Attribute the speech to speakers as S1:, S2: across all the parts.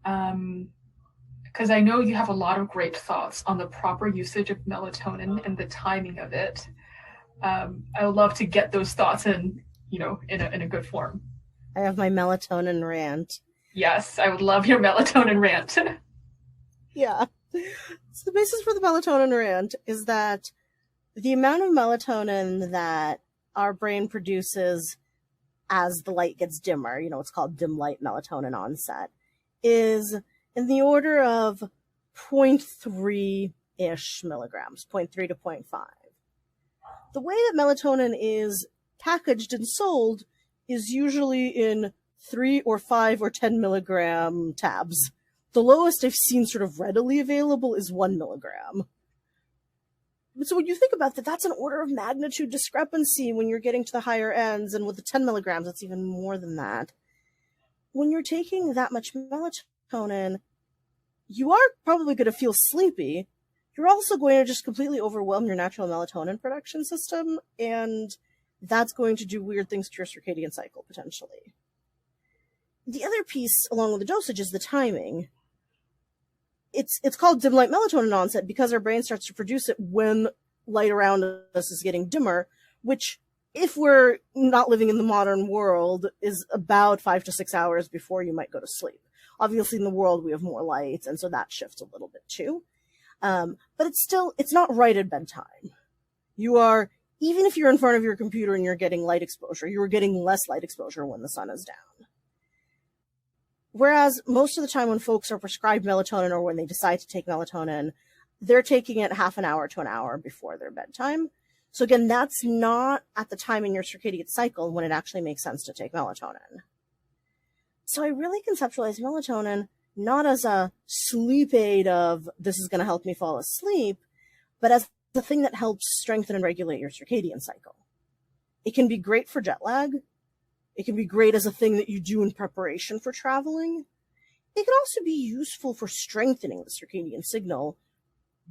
S1: Because I know you have a lot of great thoughts on the proper usage of melatonin and the timing of it. I would love to get those thoughts in a good form.
S2: I have my melatonin rant.
S1: Yes, I would love your melatonin rant.
S2: Yeah. So the basis for the melatonin rant is that the amount of melatonin that our brain produces as the light gets dimmer, it's called dim light melatonin onset, is in the order of 0.3-ish milligrams, 0.3 to 0.5. The way that melatonin is packaged and sold is usually in 3 or 5 or 10 milligram tabs. The lowest I've seen sort of readily available is 1 milligram. So when you think about that, that's an order of magnitude discrepancy when you're getting to the higher ends, and with the 10 milligrams, it's even more than that. When you're taking that much melatonin, you are probably going to feel sleepy. You're also going to just completely overwhelm your natural melatonin production system, and that's going to do weird things to your circadian cycle, potentially. The other piece, along with the dosage, is the timing. It's called dim light melatonin onset because our brain starts to produce it when light around us is getting dimmer, which, if we're not living in the modern world, is about 5 to 6 hours before you might go to sleep. Obviously, in the world, we have more lights, and so that shifts a little bit too. But it's not right at bedtime. Even if you're in front of your computer and you're getting light exposure, you're getting less light exposure when the sun is down. Whereas most of the time when folks are prescribed melatonin or when they decide to take melatonin, they're taking it half an hour to an hour before their bedtime. So again, that's not at the time in your circadian cycle when it actually makes sense to take melatonin. So I really conceptualize melatonin not as a sleep aid of this is going to help me fall asleep, but as the thing that helps strengthen and regulate your circadian cycle. It can be great for jet lag. It can be great as a thing that you do in preparation for traveling. It can also be useful for strengthening the circadian signal,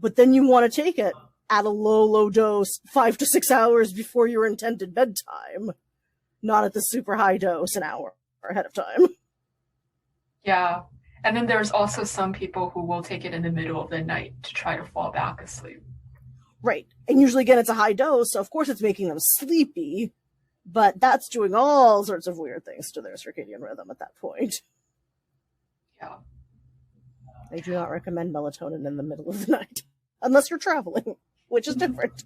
S2: but then you want to take it at a low dose 5 to 6 hours before your intended bedtime, not at the super high dose an hour ahead of time.
S1: Yeah. And then there's also some people who will take it in the middle of the night to try to fall back asleep.
S2: Right. And usually, again, it's a high dose, so of course it's making them sleepy, but that's doing all sorts of weird things to their circadian rhythm at that point.
S1: Yeah.
S2: I do not recommend melatonin in the middle of the night, unless you're traveling, which is different.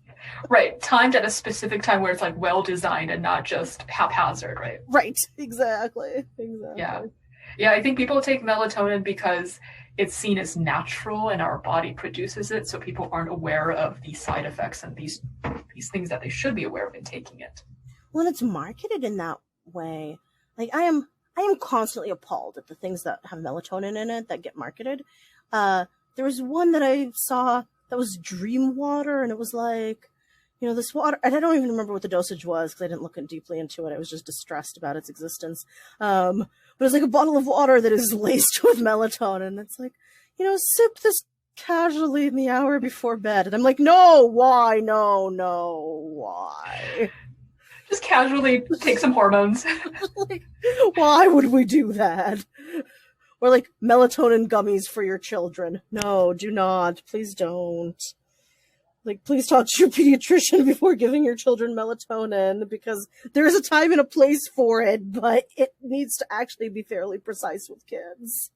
S1: Right. Timed at a specific time where it's like well designed and not just haphazard, right?
S2: Right. Exactly.
S1: Yeah. Yeah, I think people take melatonin because it's seen as natural and our body produces it, so people aren't aware of these side effects and these things that they should be aware of in taking it.
S2: When it's marketed in that way, like I am constantly appalled at the things that have melatonin in it that get marketed. There was one that I saw that was dream water, and it was like, this water, and I don't even remember what the dosage was because I didn't look deeply into it. I was just distressed about its existence. But it's like a bottle of water that is laced with melatonin. It's like, sip this casually in the hour before bed. And I'm like, no, why? No, why?
S1: Just casually take some hormones.
S2: Like, why would we do that? Or like melatonin gummies for your children. No, do not. Please don't. Like, please talk to your pediatrician before giving your children melatonin, because there is a time and a place for it, but it needs to actually be fairly precise with kids.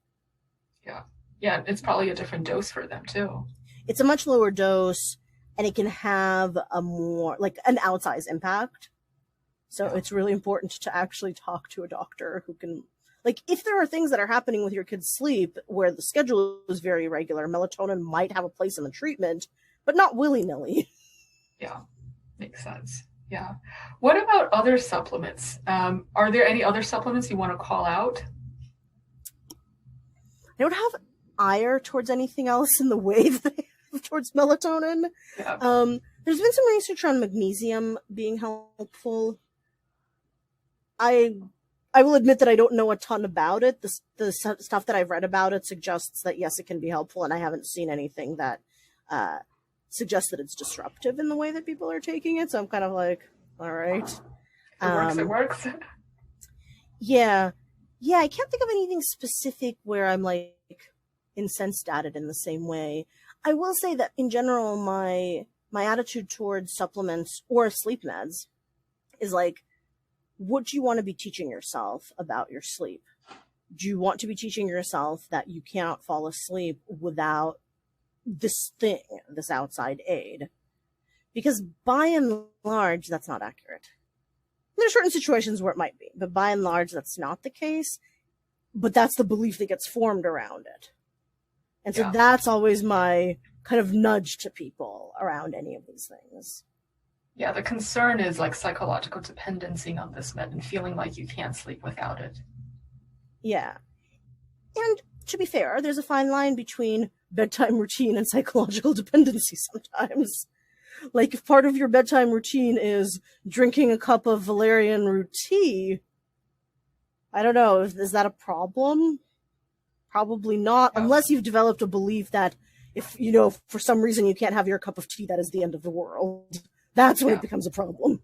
S1: Yeah. Yeah, it's probably a different dose for them, too.
S2: It's a much lower dose, and it can have a more, like, an outsized impact. So It's really important to actually talk to a doctor who can, like, if there are things that are happening with your kid's sleep where the schedule is very irregular, melatonin might have a place in the treatment, but not willy-nilly.
S1: Yeah, makes sense. Yeah. What about other supplements? Are there any other supplements you want to call out?
S2: I don't have ire towards anything else in the way that I have towards melatonin.
S1: Yeah.
S2: There's been some research on magnesium being helpful. I will admit that I don't know a ton about it. The stuff that I've read about it suggests that, yes, it can be helpful, and I haven't seen anything that suggests that it's disruptive in the way that people are taking it. So I'm kind of like, all right.
S1: It works.
S2: Yeah. Yeah, I can't think of anything specific where I'm like incensed at it in the same way. I will say that in general, my attitude towards supplements or sleep meds is like, what do you want to be teaching yourself about your sleep? Do you want to be teaching yourself that you cannot fall asleep without this thing, this outside aid? Because by and large, that's not accurate. There are certain situations where it might be, but by and large, that's not the case. But that's the belief that gets formed around it. And so that's always my kind of nudge to people around any of these things.
S1: Yeah, the concern is like psychological dependency on this med and feeling like you can't sleep without it.
S2: Yeah. And to be fair, there's a fine line between bedtime routine and psychological dependency sometimes. Like, if part of your bedtime routine is drinking a cup of valerian root tea, I don't know, is that a problem? Probably not, unless you've developed a belief that if, for some reason you can't have your cup of tea, that is the end of the world. That's when it becomes a problem.